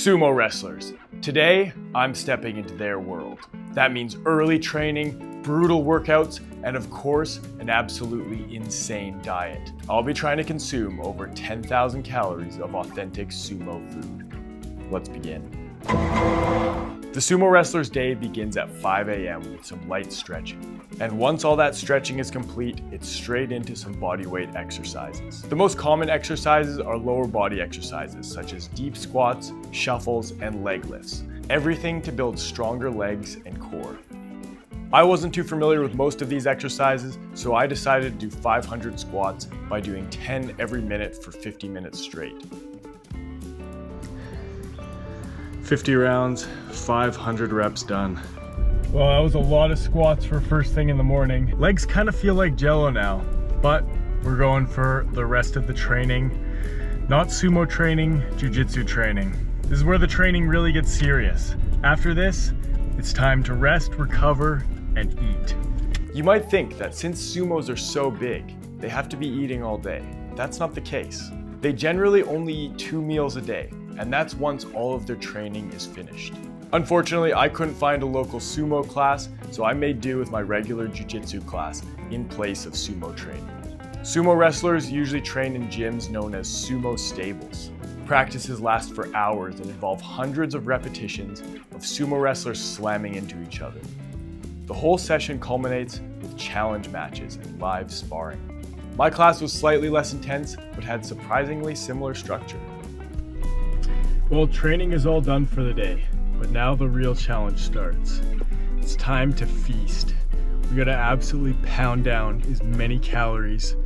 Sumo wrestlers. Today, I'm stepping into their world. That means early training, brutal workouts, and of course, an absolutely insane diet. I'll be trying to consume over 10,000 calories of authentic sumo food. Let's begin. The sumo wrestler's day begins at 5 a.m. with some light stretching. And once all that stretching is complete, it's straight into some bodyweight exercises. The most common exercises are lower body exercises, such as deep squats, shuffles, and leg lifts. Everything to build stronger legs and core. I wasn't too familiar with most of these exercises, so I decided to do 500 squats by doing 10 every minute for 50 minutes straight. 50 rounds, 500 reps done. Well, that was a lot of squats for first thing in the morning. Legs kind of feel like jello now, but we're going for the rest of the training. Not sumo training, jiu-jitsu training. This is where the training really gets serious. After this, it's time to rest, recover, and eat. You might think that since sumos are so big, they have to be eating all day. That's not the case. They generally only eat 2 meals a day, and that's once all of their training is finished. Unfortunately, I couldn't find a local sumo class, so I made do with my regular jiu-jitsu class in place of sumo training. Sumo wrestlers usually train in gyms known as sumo stables. Practices last for hours and involve hundreds of repetitions of sumo wrestlers slamming into each other. The whole session culminates with challenge matches and live sparring. My class was slightly less intense, but had surprisingly similar structure. Well, training is all done for the day, but now the real challenge starts. It's time to feast. We gotta absolutely pound down as many calories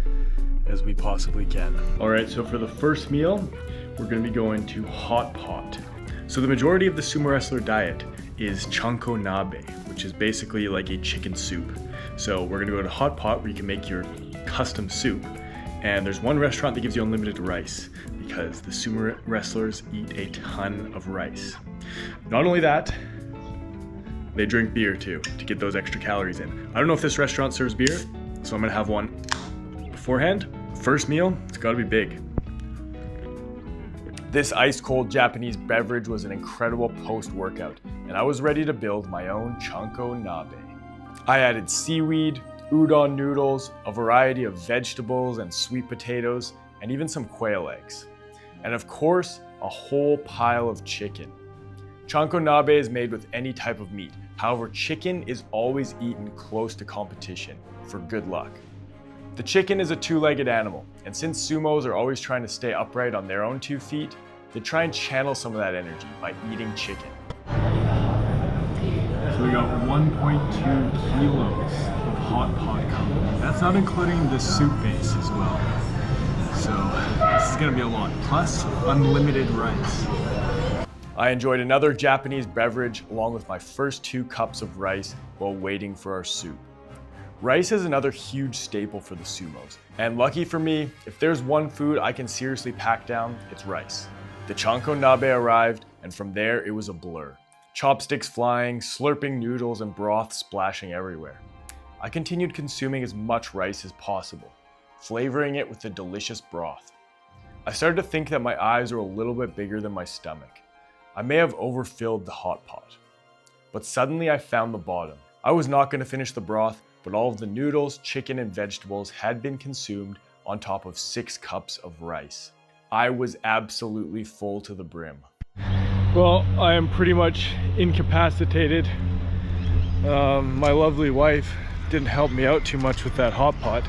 as we possibly can. All right, so for the first meal, we're gonna be going to hotpot. So the majority of the sumo wrestler diet is chanko nabe, which is basically like a chicken soup. So we're gonna go to hotpot where you can make your custom soup. And there's one restaurant that gives you unlimited rice because the sumo wrestlers eat a ton of rice. Not only that, they drink beer too to get those extra calories in. I don't know if this restaurant serves beer, so I'm gonna have one beforehand. First meal, it's gotta be big. This ice cold Japanese beverage was an incredible post-workout, and I was ready to build my own chanko nabe. I added seaweed, udon noodles, a variety of vegetables and sweet potatoes, and even some quail eggs. And of course, a whole pile of chicken. Chanko nabe is made with any type of meat. However, chicken is always eaten close to competition for good luck. The chicken is a two-legged animal, and since sumos are always trying to stay upright on their own 2 feet, they try and channel some of that energy by eating chicken. So we got 1.2 kilos of hot pot coming. That's not including the soup base as well. So this is gonna be a lot, plus unlimited rice. I enjoyed another Japanese beverage along with my first 2 cups of rice while waiting for our soup. Rice is another huge staple for the sumos, and lucky for me, if there's one food I can seriously pack down, it's rice. The chanko nabe arrived, and from there it was a blur. Chopsticks flying, slurping noodles, and broth splashing everywhere. I continued consuming as much rice as possible, flavoring it with the delicious broth. I started to think that my eyes were a little bit bigger than my stomach. I may have overfilled the hot pot. But suddenly I found the bottom. I was not going to finish the broth, but all of the noodles, chicken, and vegetables had been consumed on top of 6 cups of rice. I was absolutely full to the brim. Well, I am pretty much incapacitated. My lovely wife didn't help me out too much with that hot pot.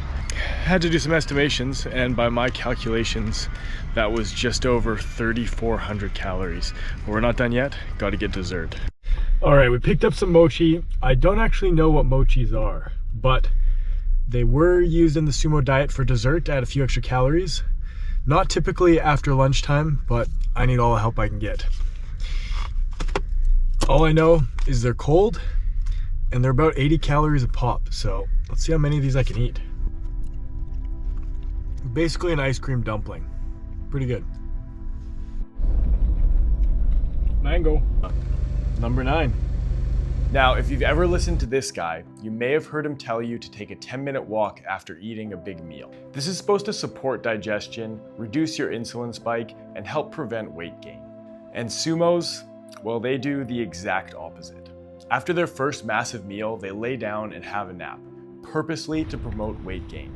Had to do some estimations, and by my calculations, that was just over 3,400 calories. But we're not done yet, gotta get dessert. All right, we picked up some mochi. I don't actually know what mochis are, but they were used in the sumo diet for dessert to add a few extra calories. Not typically after lunchtime, but I need all the help I can get. All I know is they're cold, and they're about 80 calories a pop, so let's see how many of these I can eat. Basically an ice cream dumpling. Pretty good. Mango. Number 9. Now, if you've ever listened to this guy, you may have heard him tell you to take a 10-minute walk after eating a big meal. This is supposed to support digestion, reduce your insulin spike, and help prevent weight gain. And sumos, well, they do the exact opposite. After their first massive meal, they lay down and have a nap, purposely to promote weight gain.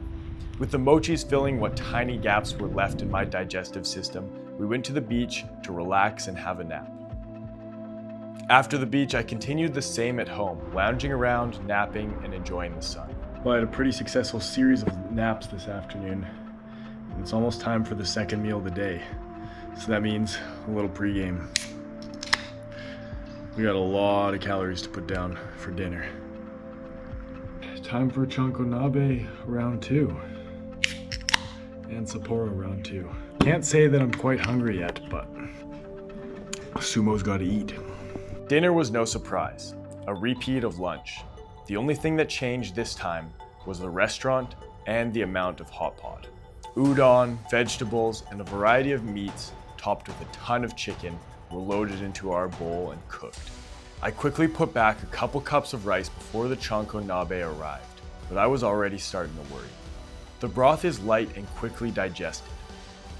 With the mochis filling what tiny gaps were left in my digestive system, we went to the beach to relax and have a nap. After the beach, I continued the same at home, lounging around, napping, and enjoying the sun. Well, I had a pretty successful series of naps this afternoon, and it's almost time for the second meal of the day. So that means a little pregame. We got a lot of calories to put down for dinner. Time for Chanko Nabe round 2. And Sapporo round 2. Can't say that I'm quite hungry yet, but sumo's gotta eat. Dinner was no surprise, a repeat of lunch. The only thing that changed this time was the restaurant and the amount of hot pot. Udon, vegetables, and a variety of meats topped with a ton of chicken were loaded into our bowl and cooked. I quickly put back a couple cups of rice before the Chanko Nabe arrived, but I was already starting to worry. The broth is light and quickly digested,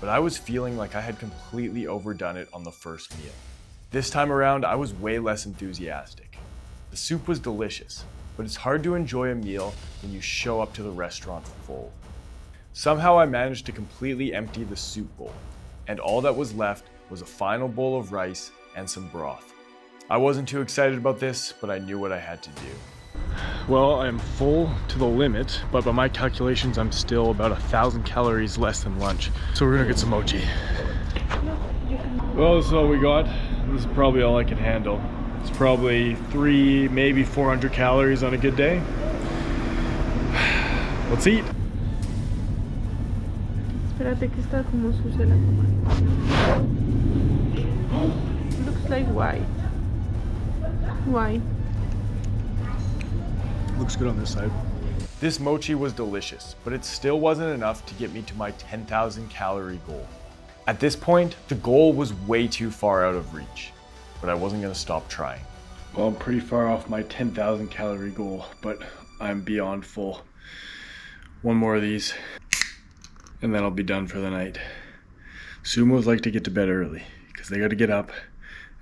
but I was feeling like I had completely overdone it on the first meal. This time around, I was way less enthusiastic. The soup was delicious, but it's hard to enjoy a meal when you show up to the restaurant full. Somehow I managed to completely empty the soup bowl, and all that was left was a final bowl of rice and some broth. I wasn't too excited about this, but I knew what I had to do. Well, I'm full to the limit, but by my calculations, I'm still about 1,000 calories less than lunch. So we're gonna get some mochi. Well, this is all we got. This is probably all I can handle. It's probably 300, maybe 400 calories on a good day. Let's eat. Espérate que está como sucia la toma. Looks like white. Why? Looks good on this side. This mochi was delicious, but it still wasn't enough to get me to my 10,000 calorie goal. At this point, the goal was way too far out of reach, but I wasn't gonna stop trying. Well, I'm pretty far off my 10,000 calorie goal, but I'm beyond full. One more of these, and then I'll be done for the night. Sumos like to get to bed early, because they gotta get up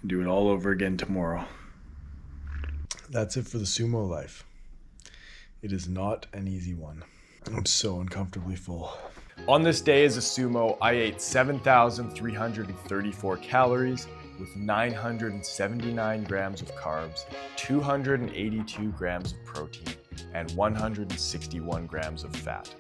and do it all over again tomorrow. That's it for the sumo life. It is not an easy one. I'm so uncomfortably full. On this day as a sumo, I ate 7,334 calories with 979 grams of carbs, 282 grams of protein, and 161 grams of fat.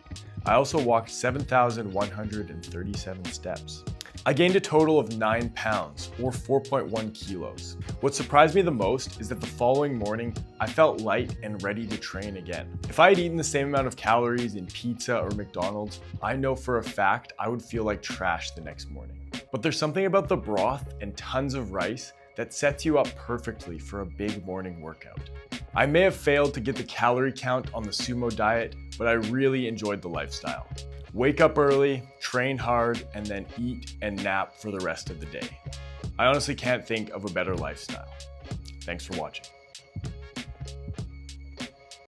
I also walked 7,137 steps. I gained a total of 9 pounds, or 4.1 kilos. What surprised me the most is that the following morning, I felt light and ready to train again. If I had eaten the same amount of calories in pizza or McDonald's, I know for a fact I would feel like trash the next morning. But there's something about the broth and tons of rice that sets you up perfectly for a big morning workout. I may have failed to get the calorie count on the sumo diet, but I really enjoyed the lifestyle. Wake up early, train hard, and then eat and nap for the rest of the day. I honestly can't think of a better lifestyle. Thanks for watching.